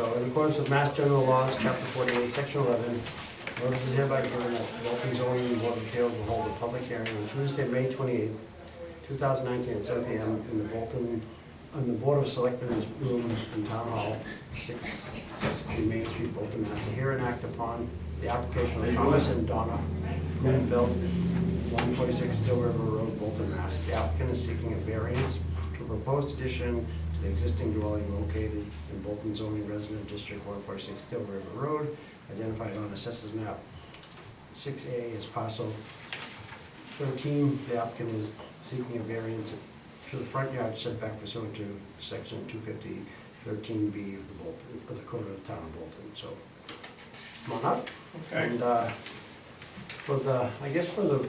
So in accordance with Mass General Laws, Chapter 48, Section 11, notice is hereby given that the Bolton Zoning Board of Appeals will hold a public hearing on Tuesday, May 28, 2019 at 7 p.m. in the Board of Selectmen's room in Town Hall, 660 Main Street, Bolton, Mass. To hear and act upon the application of Thomas and Donna Greenfield, 146 Still River Road, Bolton, Mass. The applicant is seeking a variance to a proposed addition to the existing dwelling located in Bolton zoning resident district, 146 Still River Road, identified on Assessors Map 6A as parcel 13. The applicant is seeking a variance to the front yard setback pursuant to section 250-13B of the Code of the Town of Bolton. So, come on up. Okay. And for the, I guess for the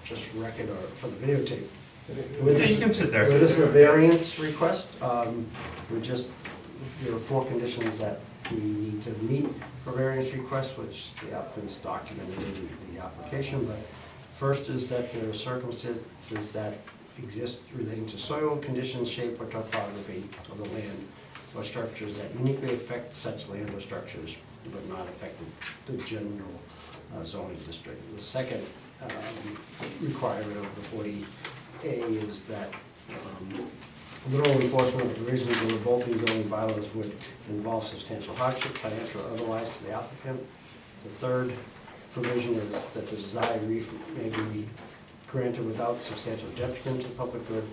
just record or for the videotape, with You can sit there. this is a variance request. There are 4 conditions that we need to meet for variance request, which the applicant's documented in the application. But first is that there are circumstances that exist relating to soil conditions, shape, or topography of the land or structures that uniquely affect such land or structures, but not affect the general zoning district. The second requirement of the 40A is that literal enforcement of provisions of the Bolton zoning bylaws would involve substantial hardship, financial or otherwise, to the applicant. The third provision is that the desired relief may be granted without substantial detriment to the public good.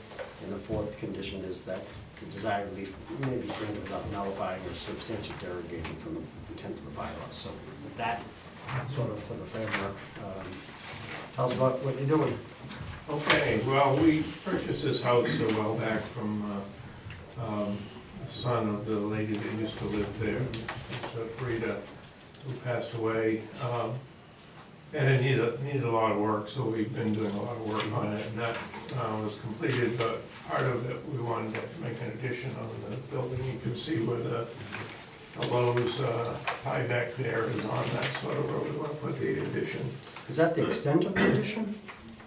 And the fourth condition is that the desired relief may be granted without nullifying or substantially derogating from the intent of the bylaws. So with that sort of for the framework, tell us about what you're doing. Okay, well, we purchased this house a while back from the son of the lady that used to live there, Frida, who passed away. And it needed a lot of work, so we've been doing a lot of work on it, and that was completed, but part of it, we wanted to make an addition on the building. You can see where the Lowe's tie back there is on. That's sort of where we want to put the addition. Is that the extent of the addition?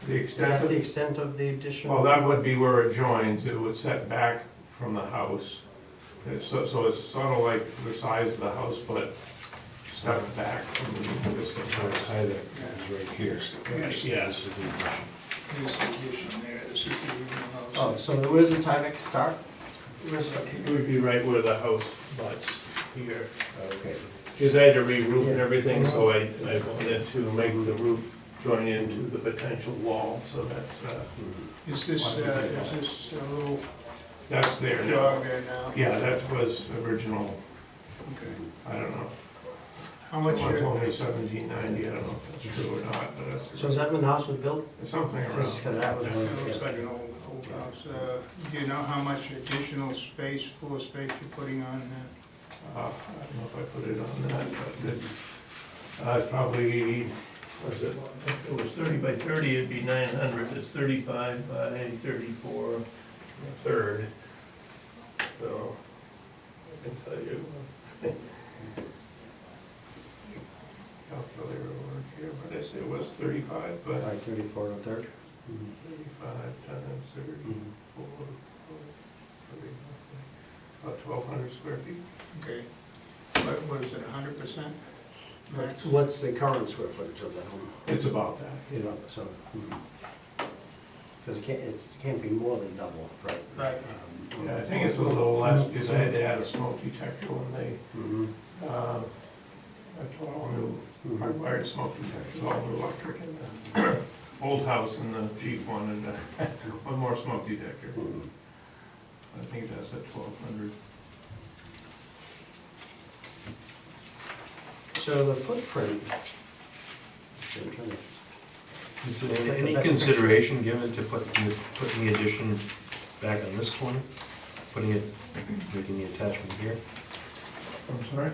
The Is that extent the extent of the addition? Well, that would be where it joins. It would set back from the house. So it's sort of like the size of the house, but stepped back from the existing house. Tie that is right here. Yeah. This is the addition. Here's the addition there, this is the original house. Oh, so where's the Tyvek start? Where's It would be right where the house butts here. Okay. Because I had to re-roof and everything, so I wanted to make the roof join into the potential wall, so that's, Is this a little that's there now. jog there now? Yeah, that was original, Okay. I don't know. How much, It's only 1790, I don't know if that's true or not, but that's. So is that when the house was built? Something around. Because that was when, it looks like an old house. Do you know how much additional space, floor space you're putting on that? I don't know if I put it on that, but it's probably, was it, if it was 30 by 30, it'd be 900, it's 35 by 34, a third. So, I can tell you. Calculator will work here, but I say it was 35, but like 34 and a third? 35 times 34, Mhm. about 1,200 square feet. Okay. What is it, 100% max? What's the current square footage of that home? It's about that. You know, so, because it can't be more than double, right? Right. Yeah, I think it's a little less because I had to add a smoke detector when they, Mhm. that's all new, hardwired smoke detectors, all new electric in the old house, and the Jeep wanted one more smoke detector. Mhm. I think that's at 1,200. So the footprint. I'm trying to- Is there any consideration given to putting the addition back on this corner? Making the attachment here? I'm sorry?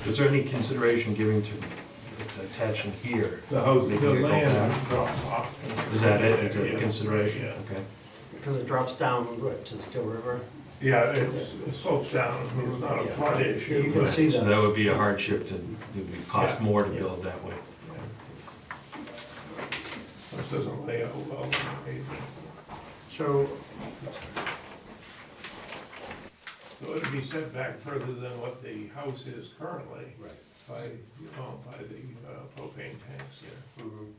Is there any consideration given to attaching here? The house, the Making it go land back? drops off. Is that it? It's a Yeah. consideration? Yeah. Okay. Because it drops down, what, to the Still River? Yeah, it slopes down, I mean, it's not a flood issue. You can but- see So that. that would be a hardship to, it would cost Yeah. more to build that way. This doesn't lay out well on the pavement. So, So So it'd be set back further than what the house is currently Right. by the propane tanks there. Mhm.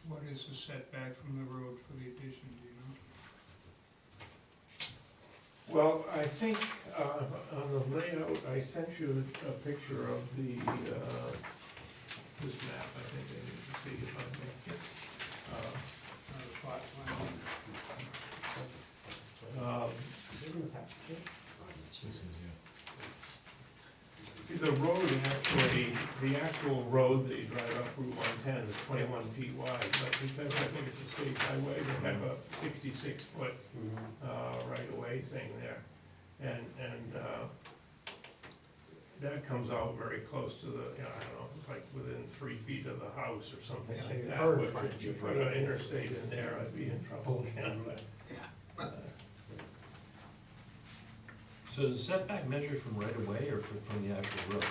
What is the setback from the road for the addition, do you know? Well, I think on the layout, I sent you a picture of the, this map, I think I need to see if I make it. The plot plan? The road actually, the actual road that you drive up Route 110 is 21 feet wide, but because I think it's a state highway, they have a 66-foot right-of-way thing there. And that comes out very close to the, I don't know, it's like within 3 feet of the house or something Yeah, like your that. current But frontage if you is put right an interstate in there, I'd be in trouble again, but. So is the setback measured from right of way or from the actual road?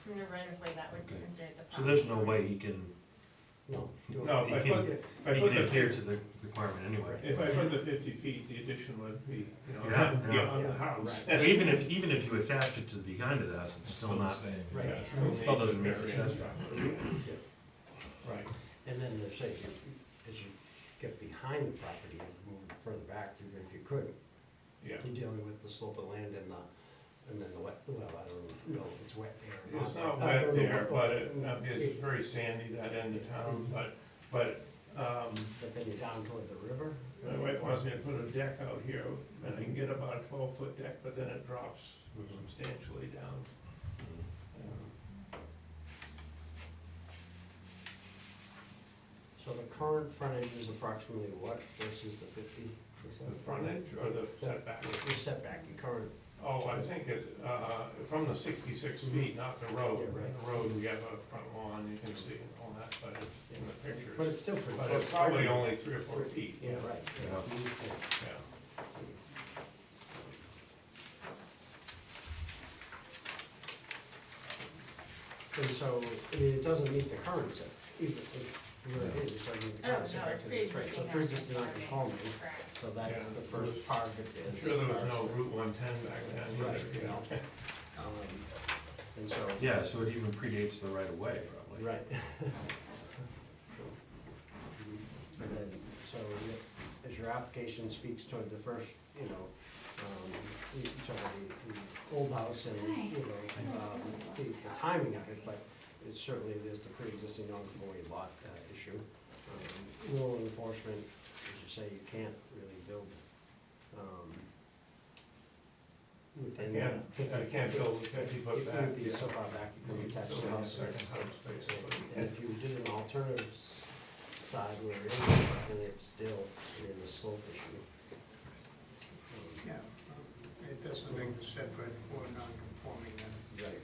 From the right of way, that would be Okay. considered the So property. there's no way he can, No. No, he if I can, put, if I he put can adhere the, to the requirement anyway. if I put the 50 feet, the addition would be, Yeah, yeah. on the Yeah, house. right. Even if you attach it to the behind of the house, it's still not. Right. Yeah, It still doesn't meet the variance. setback. Right. And then they're saying, as you get behind the property, you move further back, even if you could. Yeah. You're dealing with the slope of land and then the wet, well, I don't know if it's wet there or It's not. not I wet don't know there, what- but it's very sandy, that end of town, but, But then you're down toward the river? my wife wants me to put a deck out here, and I can get about a 12-foot deck, but then it drops substantially down. So the current frontage is approximately what versus the 50? The frontage or the setback? The setback, your current, Oh, I think it, from the 66 feet, not the road. Yeah, right. The road, we have a front lawn, you can see and all that, but it's in the pictures. but it's still pretty But close. it's probably only 3 or 4 feet. Yeah, right. Yeah. Yeah. And so, I mean, it doesn't meet the current set, even where it is, it doesn't meet the Oh, current no, setback, it's 'cause it's right, so pre-existing pre-existing non-conforming, Correct. so that's Yeah. the first part of it I'm is. sure there was no Route 110 back then either. Right, you know. And so. Yeah, so it even predates the right of way, probably. Right. And then, so as your application speaks toward the first, sort of the old house and, the timing of it, but it's certainly, there's the pre-existing non-conforming lot issue. Rule enforcement, as you say, you can't really build within. I can't build 50 foot It back. would be so far back, you couldn't attach the Building a house. second house, basically. And if you did an alternative side where it is, then it's still in the slope issue. Yeah, it doesn't make the setback more non-conforming than Right.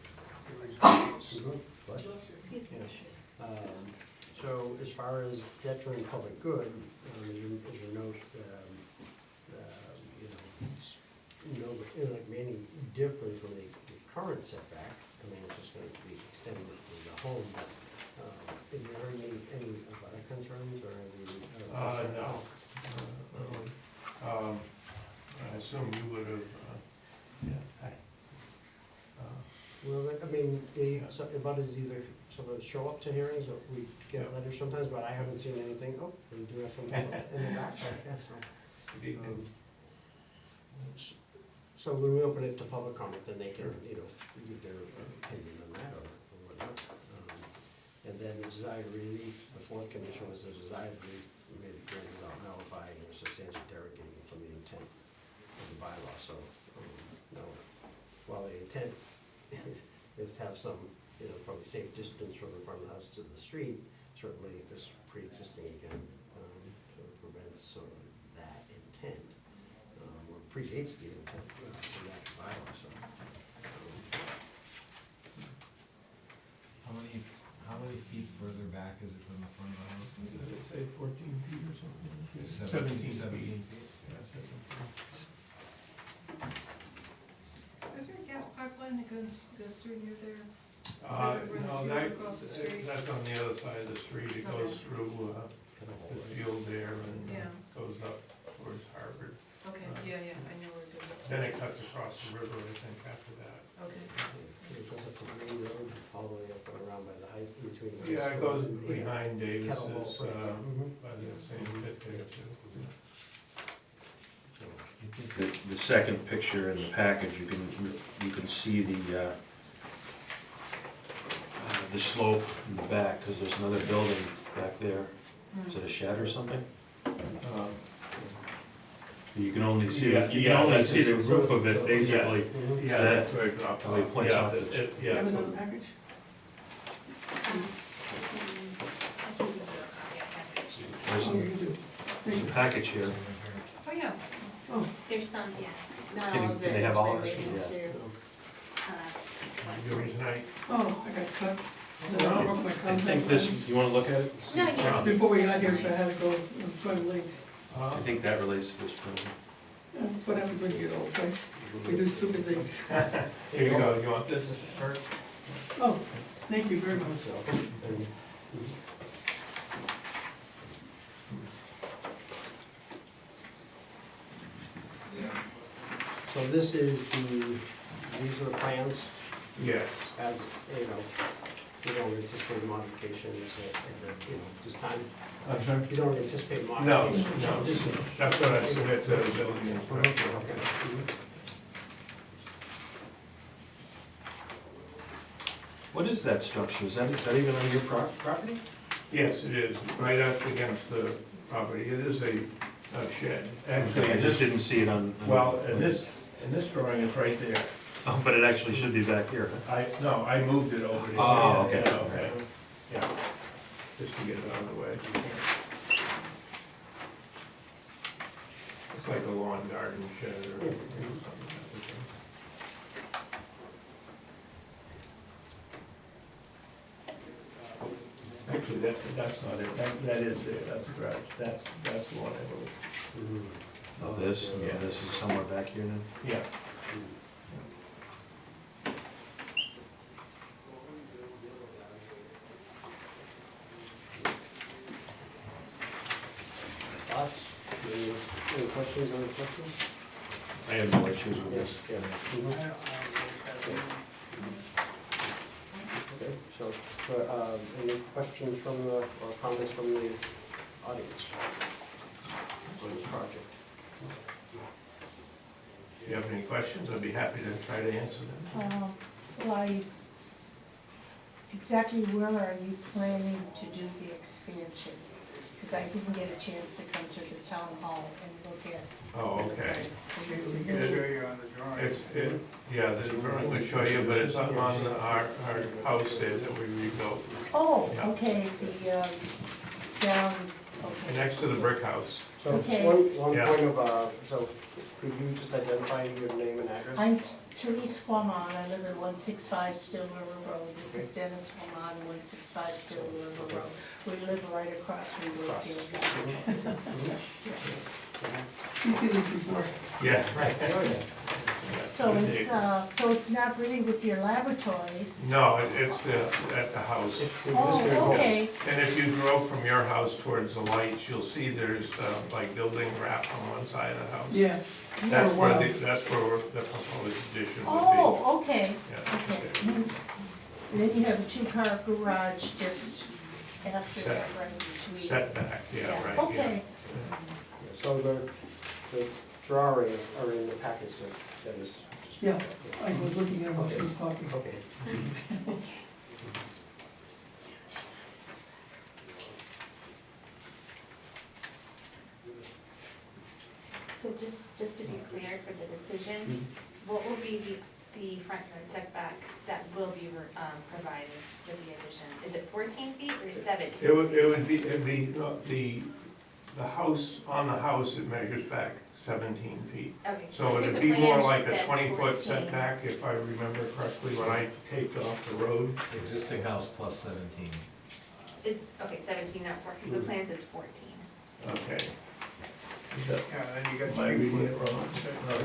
the original. But, Excuse me. so as far as detriment public good, as you note, it's like any different from the current setback. I mean, it's just going to be extended to the home, but is there any other concerns or any? No. I assume you would have, yeah. Hi. Well, I mean, some abutters either sort of show up to hearings, or we get Yeah. letters sometimes, but I haven't seen anything. Oh, we do have something in the back, yeah, so. Good evening. So when we open it to public comment, then they can, give their opinion on that or whatnot. And then the desired relief, the fourth condition was the desired relief may be granted without nullifying or substantially derogating from the intent of the bylaw. So, no, while the intent is to have some, probably safe distance from the front of the house to the street, certainly this pre-existing again, sort of prevents sort of that intent. Or predates the intent of that bylaw, so. How many feet further back is it from the front of the house? Is Did it it say 14 feet or something? 17 feet. feet? Yeah, 17 feet. Is there a gas pipeline that goes through near there? No, Across the street? that's on the other side of the street. It goes Okay. through Kind of the field there and Yeah. goes up towards Harvard. Okay, yeah, I know where it goes up then it cuts across the river, I think, after that. Okay. It goes up to Main Road, all the way up and around by the high, between. the high Yeah, it school goes and- behind Davis's, Mhm. by the same pit there too. The second picture in the package, you can see the slope in the back, because there's another building back there. Is it a shed or something? You can only see, Yeah, you yeah, can only that's see the it. roof of it, basically. Mhm. Yeah, That- that's where it dropped how he off. points Yeah, out it- the- it- You yeah, have so- another package? I can give you a copy, I have it. There's Oh, some, you do. there's a package here. Oh, yeah. Oh, There's some, yeah, not Can all you- of can it they is have all of it? related Yeah. to, Yours tonight. oh, I got cut. No, I broke my I contact think this, lens. you wanna look at it? No, yeah. Before we got here, so I had to go and find a link. I think that relates to this building. Yeah, that's what happens when you get old, right? We do stupid things. Here you go, you want this? Kurt? Oh, thank you very much. And- So this is these are the plans Yes. as, you don't anticipate modifications this time. I'm sorry? You don't anticipate No, modifications. no, This is- that's what I submit to the building Okay. inspector. Mhm. What is that structure? Is that even on your property? Yes, it is, right up against the property. It is a shed. Actually, I just didn't see it on. well, in this drawing, it's right there. Oh, but it actually should be back here, huh? I moved it over there. Oh, okay. Yeah, okay. Yeah, just to get it out of the way. It's like a lawn garden shed or something. Actually, that's not it. That is it. That's the garage. That's the one I moved. Mhm. Oh, this, Yeah. this is somewhere back here then? Yeah. Thoughts? Any questions, other questions? I have no issues with Yes, this. yeah. Mhm. Okay, so, any questions from the, or comments from the audience on this project? If you have any questions, I'd be happy to try to answer them. Exactly where are you planning to do the expansion? Because I didn't get a chance to come to the town hall and look at Oh, the okay. plans. We can show you on the drawing. Yeah, the drawing would show you, but it's on our house there that we rebuilt, Oh, Yeah. okay, down, okay. next to the brick house. So, Okay. one Yeah. point of, so could you just identify your name and address? I'm Therese Quamon, I live at 165 Still River Road. This is Dennis Quamon, 165 Still River Road. We live right across from Wakefield. You see this before. Yeah. Right, oh, yeah. So it's not really with your laboratories? No, it's at the house. It's the existing Oh, home. okay, And if you drove from your house towards the lights, you'll see there's like building wrap on one side of the house. Yeah. That's Yes. where the proposed addition would be. oh, okay, Yeah, okay. And then you have a two-car garage just after that, right between. Setback, yeah, right, yeah. Okay, Yeah, so the drawings are in the package that is. Yeah, I was looking at what she was talking. Okay. So just to be clear for the decision, what will be the front yard setback that will be provided with the addition? Is it 14 feet or 17? It'd be, the house, on the house, it measures back 17 feet. Okay. So I think it'd the be more plan like a says 20-foot 14. setback, if I remember correctly, when I taped off the road. Existing house plus 17. It's, okay, 17, not 14, because the plan says 14. Okay. Yeah, then you got Am I 3 reading foot. it wrong?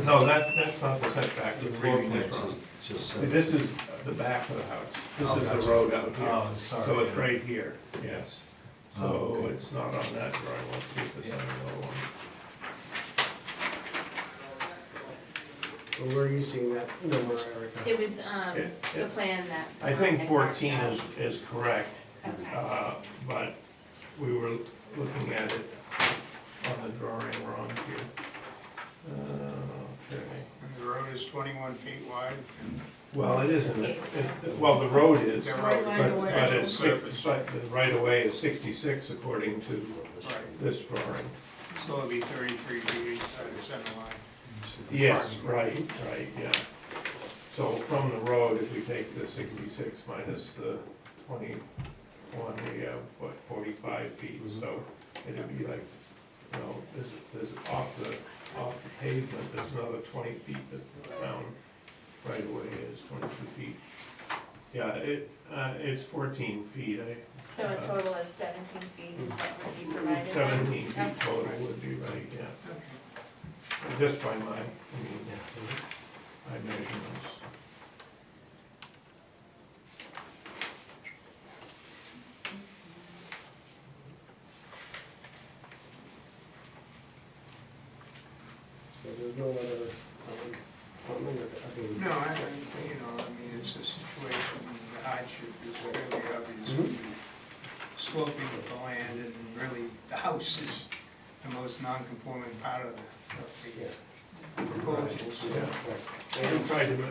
No, No, that's not the setback, The the floor reading plan is wrong. says just, See, this is the back of the house. This Oh, is the gotcha. road out here. Oh, sorry. So it's right here, yes. Oh, So okay. it's not on that drawing, let's see if it's on the other one. Well, where are you seeing that number, Erica? It was, It- the it- plan that. I think had 14 marked is correct, out. Okay. but we were looking at it on the drawing wrong here. Okay. And the road is 21 feet wide. Well, it isn't, well, the road is, The Right, road, right but away. but actual it's, surface. the right of way is 66 according to Right, this drawing. so it'll be 33 feet each side of the center line. Yes, right, yeah. So from the road, if we take the 66 minus the 21, we have, what, 45 feet, so it'd be like, you know, there's off the pavement, there's another 20 feet that the town right away is 22 feet. Yeah, it's 14 feet, So a total of 17 feet is what would be provided? 17 Okay. feet total would be right, yeah. Okay. Just by my measurements. So there's no other, comment, I mean. No, I mean, it's a situation, the hardship is really obvious with the sloping of the land, and really, the house is the most non-conforming part of the proposal, so. Yeah.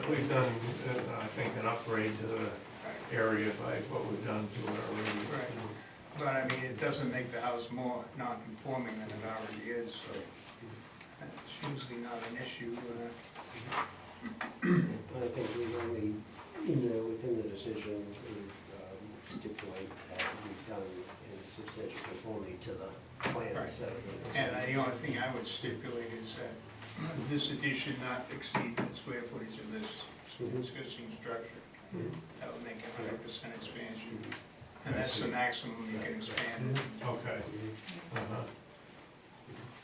We've done, I think, an upgrade to the area by what we've done to it already. Right. But I mean, it doesn't make the house more non-conforming than it already is, so it's usually not an issue. I think we only, within the decision, we stipulate that we've done in substantial conformity to the Right. plans. And the only thing I would stipulate is that this addition not exceed the square footage of this existing structure. That would make it 100% expansion. And that's the maximum you can expand it. Okay. Uh-huh.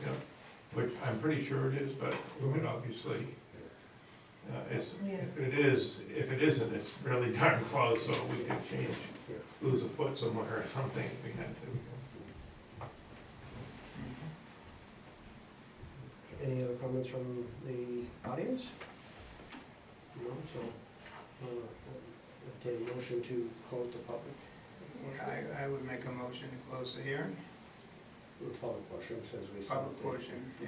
Yeah, which I'm pretty sure it is, but we would obviously, if it isn't, it's really darn close, so we could change, lose a foot somewhere or something if we had to. Any other comments from the audience? No, so, take a motion to close the public. I would make a motion to close the hearing. The public portion, says we. said. Public portion, yeah.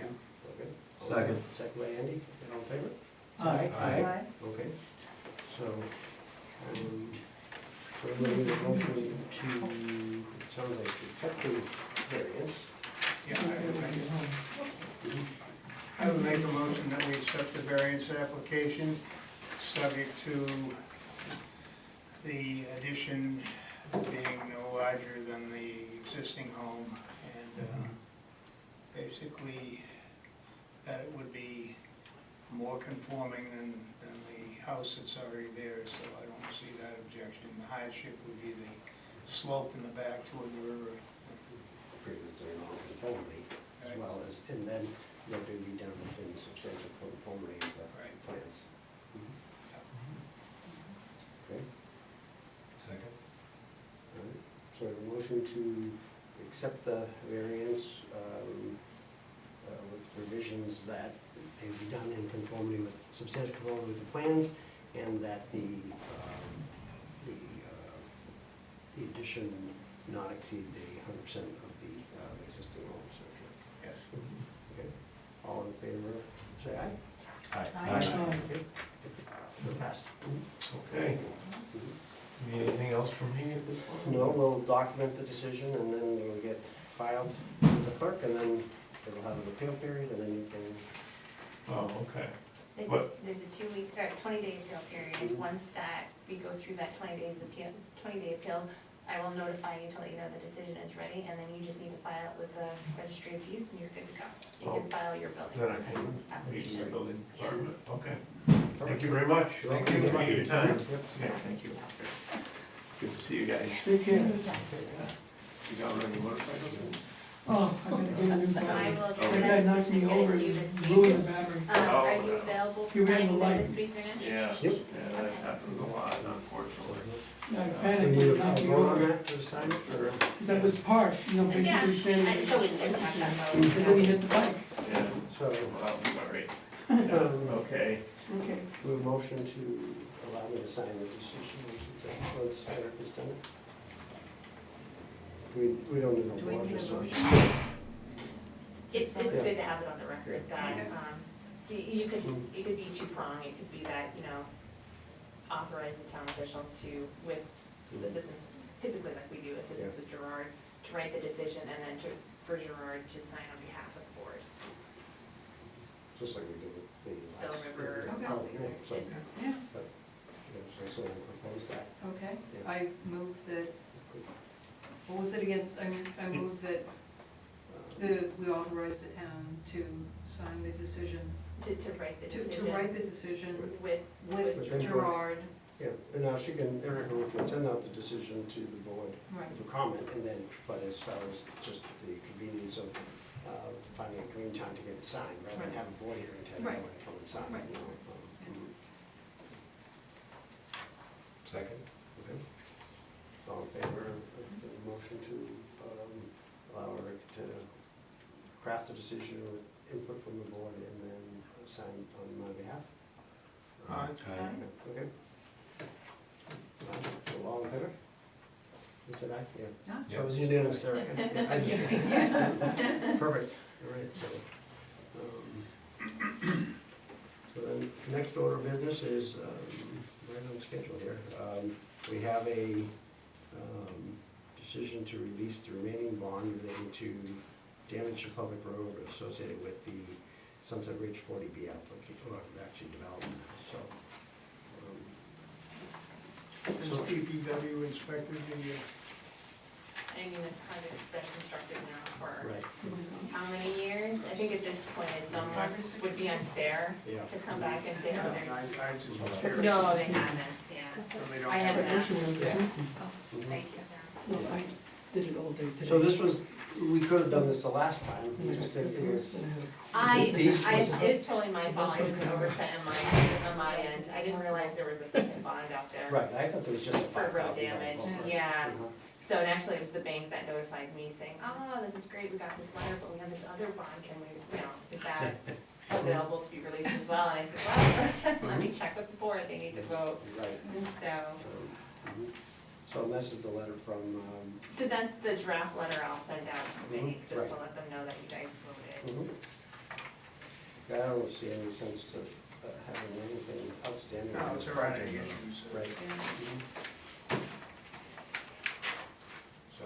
Okay. Second. Second by Andy, all in favor? Aye. Aye. Okay, so, so we need a motion to, it sounds like accept the variance. Yeah, I would make a motion that we accept the variance application, subject to the addition being no larger than the existing home, and basically that it would be more conforming than the house that's already there, so I don't see that objection. The hardship would be the slope in the back toward the river. Pre-existing non-conformity, as well as, and then what do be done within substantial conformity of the Right. plans. Okay, Second? all right. So a motion to accept the variance with revisions that they be done in conformity with, substantial conformity with the plans, and that the addition not exceed the 100% of the existing home structure. Yes. Okay, all in favor, say aye. Aye. Okay. So passed. Okay. Need anything else from me at this point? No, we'll document the decision, and then we'll get filed with the clerk, and then it'll have an appeal period, and then you can, Oh, okay. There's a, What? there's a 20-day appeal period. Once that, we go through that 20-day appeal, I will notify you to let you know the decision is ready, and then you just need to file it with the registry of deeds, and you're good to go. You can file your building Then I can meet with the application. building department, okay. Thank you very much. Thank Thank you you. for your time. Yep. Yeah, thank you. Good to see you guys. Take care. You got running motorcycles? Oh, I gotta get a new I battery. will The try guy that knocked decision me and get over it to you and this blew week. the battery. Are you available for You ran the signing light. this week or next? Yeah. Yep. Yeah, that happens a lot, unfortunately. Yeah, I we panicked, need it a knocked me vote on over. that to sign it, or? Cause that was part, basically Yeah, saying. it's always good to have that vote. And then he hit the bike. Yeah, So, well, sorry. Okay. Okay. Do a motion to allow me to sign the decision, once Eric is done. We don't need a Do we board, need a just motion? It's Yeah. good to have it on the record that, Okay. you could be two-pronged, it could be that, authorize the town official to, with assistance, typically like we do, assistance with Gerard, to write the decision, and then for Gerard to sign on behalf of the board. Just like we did with the Still last. River. Okay. Oh, yeah, so, It's- Yeah, so we'll propose that. okay. Yeah. I move that, what was it again? I move that we authorize the town to sign the decision, To write the to decision. write the decision With, with With input. Gerard. Yeah, and now Erica can send out the decision to the board Right. for comment, and then, but as far as just the convenience of finding a green time to get it signed, rather than Right. have a board hearing to have Right. everyone come and sign, Right. you know. Second. Okay. All in favor of the motion to allow Eric to craft a decision with input from the board and then sign on my behalf? Aye. Okay. So all in favor? Who said aye? Yeah. Huh? So it was unanimous, Eric. I just- Perfect, all right, so. So then, next order of business is, right on schedule here. We have a decision to release the remaining bond relating to damage to public road associated with the Sunset Ridge 40B application, or actually development, so. Has DPW inspected the, I mean, this project's been constructed now for Right, how many years? I think at this point, it's almost, would be unfair yeah. to come back and say, oh, there's. I just was curious. No, they haven't, yeah. So they don't I have haven't it. asked. Mhm. Thank you. Well, I did it all day today. So this was, we could have done this the last time, we just did, it was, It was totally my fault, it was an oversight on my end. I didn't realize there was a second bond out there. right, I thought there was just a For $5,000. road damage, bond. yeah. Mhm. So and actually, it was the bank that notified me saying, oh, this is great, we got this letter, but we have this other bond, can we, is that available to be released as well? And I said, well, let me check with the board, they need to vote. Right. And so, Mhm. So this is the letter from, so that's the draft letter I'll send out to the bank, just to Right. let them know that you guys voted. I don't see any sense of having anything outstanding. No, on it's this a running project. issue. Right. Yeah. Mhm. So,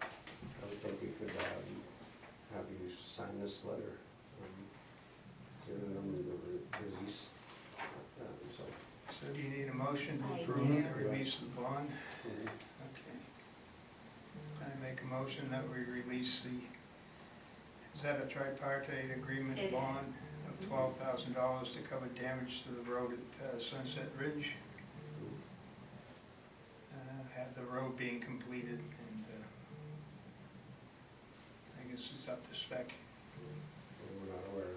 I would think we could have you sign this letter, giving them the release, so. So do you need a motion to I approve do. the release of the bond? Mhm. Okay. I make a motion that we release the, is that a tripartite agreement It is. bond of $12,000 to cover damage to the road at Sunset Ridge? Had the road being completed, and I guess it's up to spec. We're not aware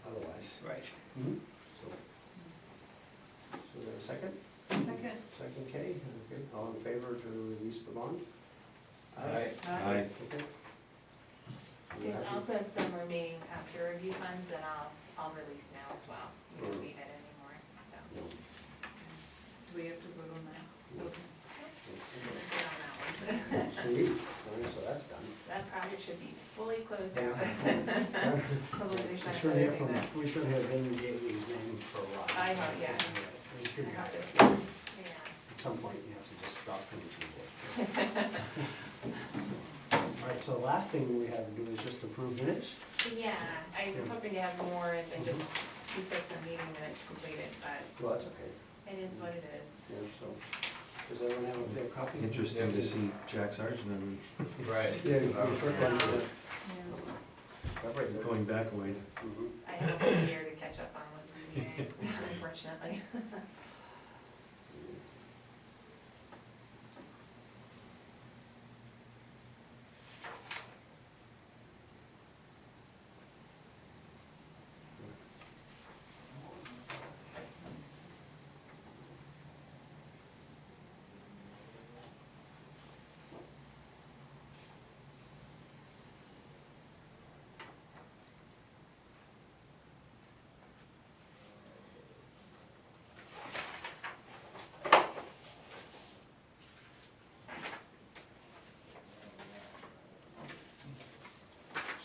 otherwise. Right. So is there a second? Second. Second, Kay? Okay, all in favor to release the bond? Aye. Aye. Okay. You There's happy? also some remaining peer review funds that I'll release now as well. We don't need it anymore, so. No. Do we have to vote on that? Okay. Get on that one. Sweet, all right, so that's done. That project should be fully closed out. Yeah. Probably We shouldn't should have hear anything from, that- we should have been Gately's name for a while. I know, yeah. He's a good I guy. have to- Yeah. At some point, you have to just stop coming to the board. All right, so the last thing we have to do is just approve minutes. Yeah, I was hoping to have more than just 2 sets of meeting minutes completed, but Well, that's okay. it is what it is. Yeah, so, does everyone have their copy? Interesting to see Jack Sargent and Right. Yeah, the quick one, Yeah. yeah. Right there. going back a ways. Mhm. I have a whole year to catch up on with ZBA, unfortunately.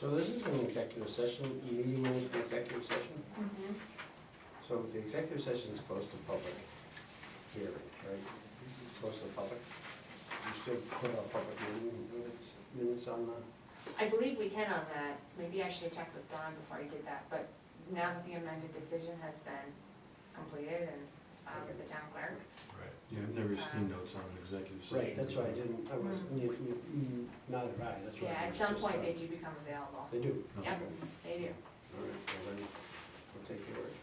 So this is an executive session, meeting minutes for executive session? Mhm. So if the executive session is closed to public hearing, right? It's closed to the public, you still put a public meeting minutes on the? I believe we can on that, maybe I should check with Don before I did that, but now that the amended decision has been completed and it's filed with the town clerk. Right. Yeah, I've never seen notes on an executive session. Right, that's why I didn't, I was, neither have I, that's why. Yeah, I at some just, point they do become available. They do? Okay. Yep, they do. All right, well then, we'll take your word.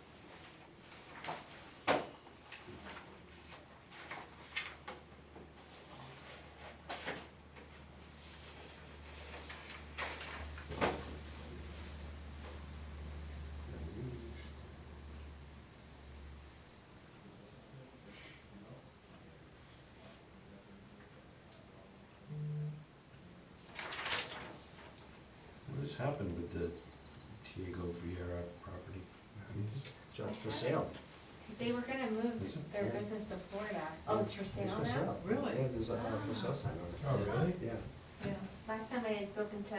What has happened with the Diego Vieira property? So it's for sale. They were gonna move Is it? their Yeah. business to Florida. Oh, it's for It's sale for now? sale. Really? Yeah, there's a for sale sign on it. Oh, really? Yeah. Yeah. Last time I had spoken to,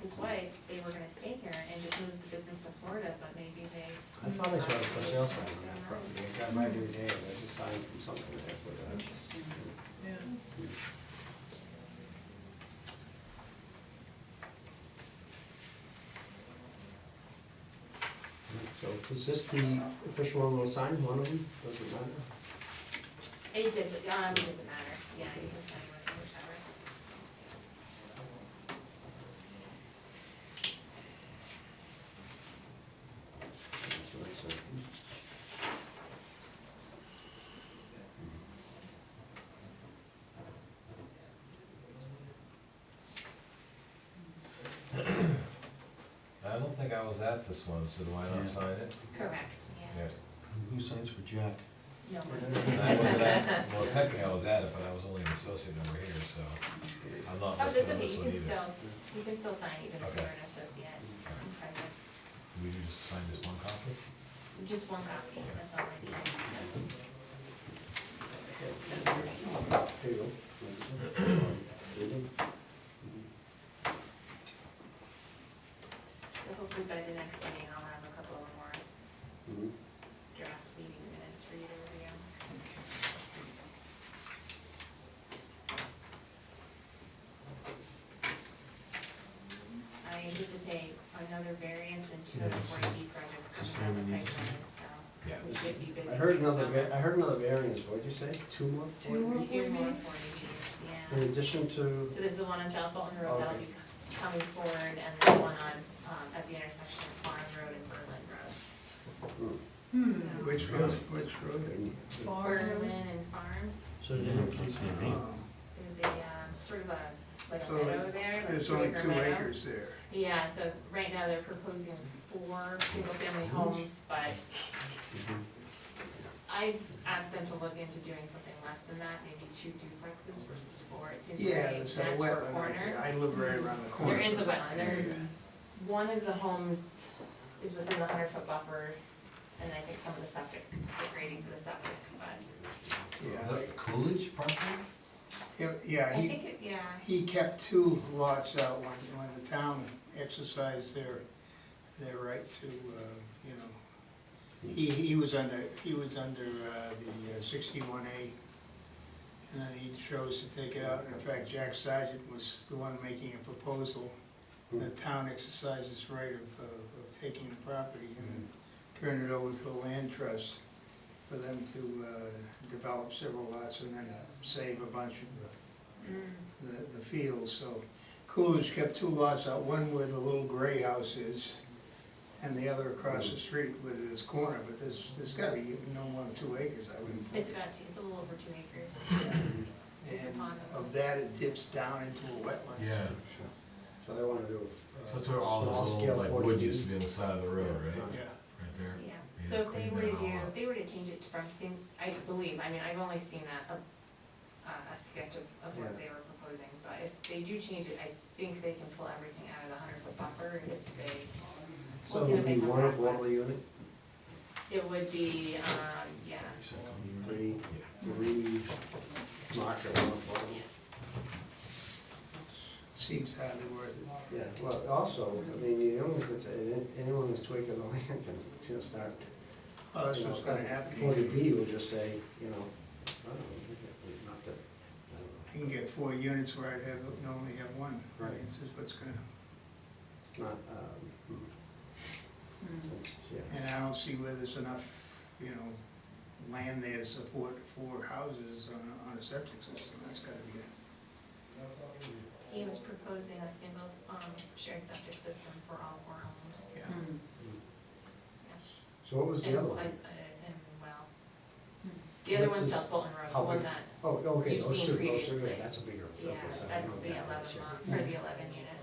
his wife, they were gonna stay here and just move the business to Florida, but maybe they. I thought I saw a for sale sign on that property. I drive by every day, and there's a sign from something there. But, Interesting. Yeah. So is this the official one we'll sign, one of them? Does it matter? It doesn't matter, yeah, you can sign whichever. So that's it. I don't think I was at this one, so do I Yeah. not sign it? Correct, yeah. Who signs for Jack? No. I wasn't at, well, technically I was at it, but I was only an associate member here, so I'm not Oh, that's listed on okay, this you one can either. still, you can still sign even if Okay. you're an associate and present. We need to just sign this one copy? Just one copy, that's all I need. Here you go. Reading. So hopefully by the next meeting, I'll have a couple of more Mhm. draft meeting minutes for you to review. I anticipate another variance and two other 40B projects Just coming down the what we need. pipeline, Yeah. so we should be busy. I heard through another, summer. I heard another variance, what'd you say? Two more? Two more? 40Bs, In yeah. addition to, So there's the one on South Bolton Road that'll Okay. be coming forward, and the one on, at the intersection of Farm Road and Berlin Road. Hmm. Which road, which road? Berlin and Farm, so you That's maybe. there's a, sort of a, like a So meadow there, like There's a only 2 acre 2 meadow. acres there. Yeah, so right now they're proposing 4 single-family homes, but I've asked them to look into doing something less than that, maybe 2 duplexes versus 4. It seems Yeah, very there's dense a for a wetland right corner. there. I live right around the corner. There is a wetland, there, Yeah. one of the homes is within the 100-foot buffer, and I think some of the septic, the grading for the septic, but Is Yeah, that Coolidge property? yeah, I he, think, yeah, he kept 2 lots out when the town exercised their right to, you know, he was under the 61A, and then he chose to take it out. And in fact, Jack Sargent was the one making a proposal. The town exercised its right of taking the property and turned it over to a land trust for them to develop several lots and then save a bunch of the fields. So Coolidge kept 2 lots out, one where the little gray house is, and the other across the street with this corner, but there's gotta be no more than 2 acres, I wouldn't think. it's about 2, it's a little over 2 acres. And of that, it dips down into a wetland. Yeah. so they wanna do So that's where all small this scale little, like, 40B. wood used to be on the side of the road, right? Yeah. Right there. Yeah, Yeah, so if they clean were that to all do, up. if they were to change it from, I believe, I mean, I've only seen a sketch of what Yeah. they were proposing, but if they do change it, I think they can pull everything out of the 100-foot buffer if they, So we'll it see would what they be come one back affordable with. unit, It would be, yeah, three market, one affordable. yeah. seems hardly worth it. Yeah, well, also, I mean, you know, anyone that's tweaking the land can start. Oh, that's you know, what's gonna happen. 40B will just say, you know, I don't know, not that, I don't know. I can get 4 units where I'd normally have 1. Right. This is what's gonna, It's not, yeah. and I don't see where there's enough, you know, land there to support 4 houses on a septic system. That's gotta be it. He was proposing a single, shared septic system for all 4 homes. Yeah. Hmm. So what was the other one? And, well, the other What's one's this? South Bolton Road, the How one big? that, Oh, okay, You've those seen two, previously. yeah, that's a bigger. yeah, okay, so I that's know the that 11 much, yeah. lot, or the 11 unit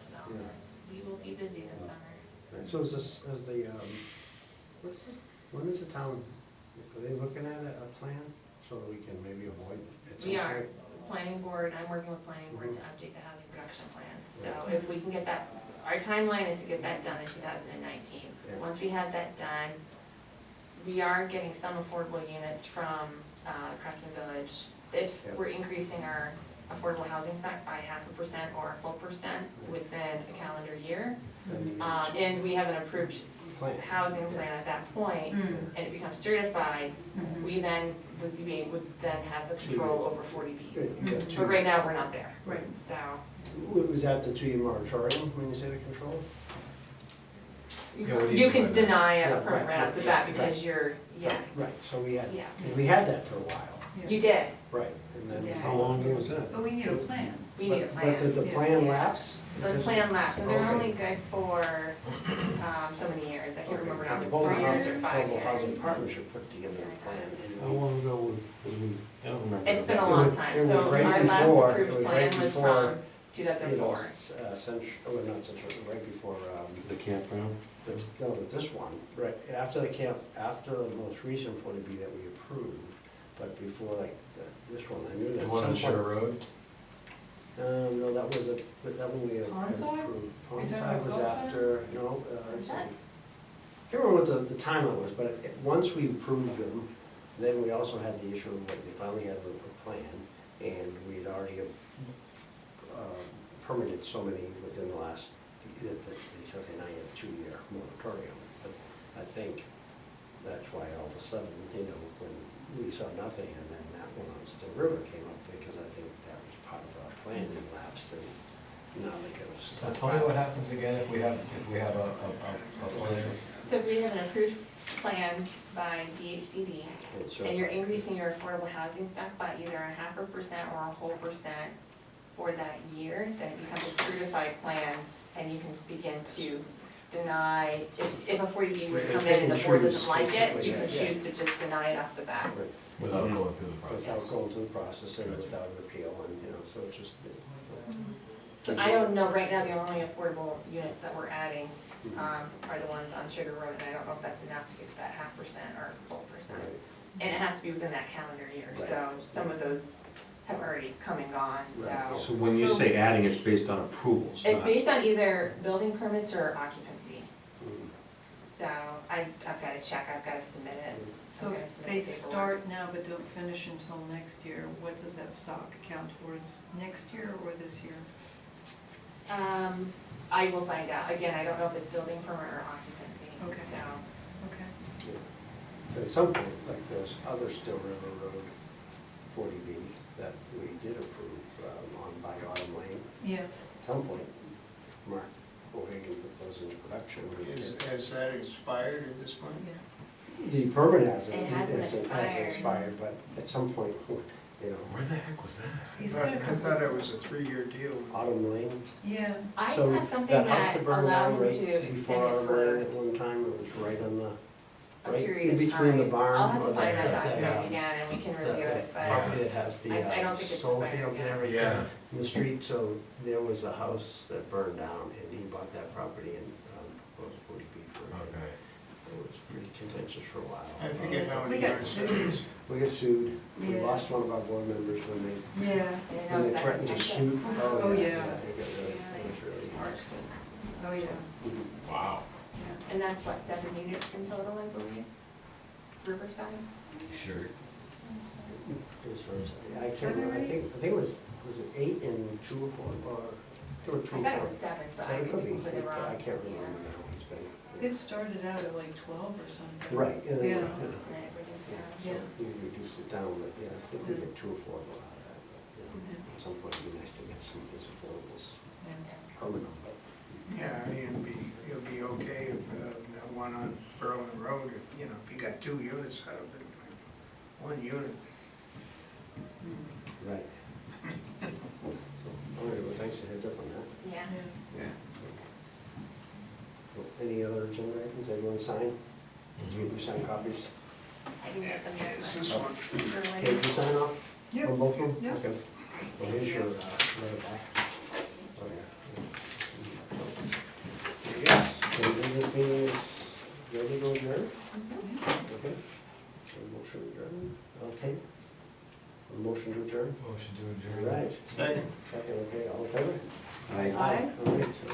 development. We will be busy this summer. Right, so is the, what's this, when is the town, are they looking at a plan so that we can maybe avoid at some We are, point? planning board, I'm working with planning board to Mhm. update the housing production plan. So if we can get that, our timeline is to get that done in 2019. Yeah. Once we have that done, we are getting some affordable units from Creston Village. If Yeah. we're increasing our affordable housing stock by 0.5% or a full percent within a calendar year, Then you and we have an approved plan. housing plan at that point, Mm. and it becomes certified, Mhm. we then, the ZBA would then have the control over 40Bs. Yeah, Mhm. But right now, we're not there. Right. So, Was that the 2-year moratorium when you say the control? Yeah, what do you you can mean by that? deny Yeah, a permit right off the bat because you're, yeah, Right, so we yeah. had that for a while, Yeah. You did, right, and then. Yeah. How long ago was that? But we need a plan. we need a But plan. did the Yeah. plan Yeah. lapse? The Because- plan lapsed, and they're Okay. only good for so many years. I can't remember now if it's Global 3 years or Housing- 5 Global Housing years. Partnership put together a plan. and- How long ago was we, I don't remember. It's been a It long was- time, it so was right our last before- it approved was plan right was before, from You know, 2004. Central, or not Central, right before, The campground? this one, right, after the most recent 40B that we approved, but before like this one, I knew that The at one on some point. Shore Road? No, that was that one we had Pondside? approved. Are you talking Pondside about was Pondside? after, no, let's see. Sunset? I can't remember what the timeline was, but once we approved them, then we also had the issue of, like, we finally had a plan, and we'd already permitted so many within the last, that they said, okay, now you have a 2-year moratorium. But I think that's why all of a sudden, you know, when we saw nothing, and then that one on Still River came up, because I think that was part of our plan, and lapsed, and now they could have. So tell me what happens again if we have a plan? So we have an approved plan by DHCD, and you're increasing your affordable housing stock by either a 0.5% or a whole percent for that year, then it becomes a certified plan, and you can begin to deny, if a 40B were to come in and the board doesn't like it, you can choose to just deny it off the bat. Right. Without going through the process? Without going through the process and without an appeal, and, you know, so it's just. So I don't know, right now, the only affordable units that we're adding are the ones on Sugar Road, and I don't know if that's enough to get to that 0.5% or full percent. Right. And it has to be within that calendar year, so some of those have already come and gone, Right. so. So when you say adding, it's based on approvals, It's not, based on either building permits or occupancy, Mhm. so I've gotta check, I've gotta submit it. So Okay, if so they the paperwork. start now but don't finish until next year, what does that stock account towards, next year or this year? I will find out, again, I don't know if it's building permit or occupancy, Okay. so. Okay. Yeah. But at some point, like those other Still River Road 40B that we did approve on by Autumn Lane, Yeah. at some point, Mark O'Hagan put those into production. Has that expired at this point? Yeah. The permit hasn't, It hasn't expired. expired, but at some point, you know, Where the heck was that? He's I got a thought couple. it was a 3-year deal. Autumn Lane. Yeah. I So saw something house that burned allowed down them right to extend before Autumn Lane it at one time, it was right on the, for a right period in of between the time. barn. I'll have or to find that that, document again, and we can review it, but property that has the I don't think it's solar expired field and yet. everything Yeah. in the street, so there was a house that burned down, and he bought that property and proposed 40B for it. Okay. It was pretty contentious for a while. I forget how We many got years. sued. We got sued, we Yeah. lost one of our board members when they, Yeah. I know when they it's threatened to Texas. sue. Oh, yeah. It got really, it was really hard. Sparks. Oh, yeah. Mhm. Wow. Yeah. And that's what, 7 units in total, I believe? Riverside? Sure. as far as, I can't remember, I think it was it 8 and 2 or 4, or there were 2 I or thought it 4. was 7, but I Seven could could be, be completely but wrong. I can't Yeah. remember now, it's been. It started out at like 12 or something. Right, and then, Yeah. And then it reduced Yeah, down. so Yeah. we reduced it down, but yeah, I think we get 2 or 4 out of that, but, you know, Mhm. at some point it'd be nice to get some of these affordables Yeah. permanent, but. Yeah, I mean, it'll be okay if, that one on Berlin Road, if, you know, if you got 2 units out of it, like 1 unit. Right. All right, well, thanks for the heads up on that. Yeah. Yeah. Well, any other agenda items, everyone sign? You sign copies? I can get them It's this this one. one. Okay, you sign off Yep. on both of them? Yep. Okay. Well, here's your letter back. Oh, yeah. Yes. Okay, then this meeting is ready to adjourn? Mhm. Okay. A motion to adjourn, I'll take. A motion to adjourn? Motion to All adjourn. right. Second. Second, okay, all in favor? Aye. All right, so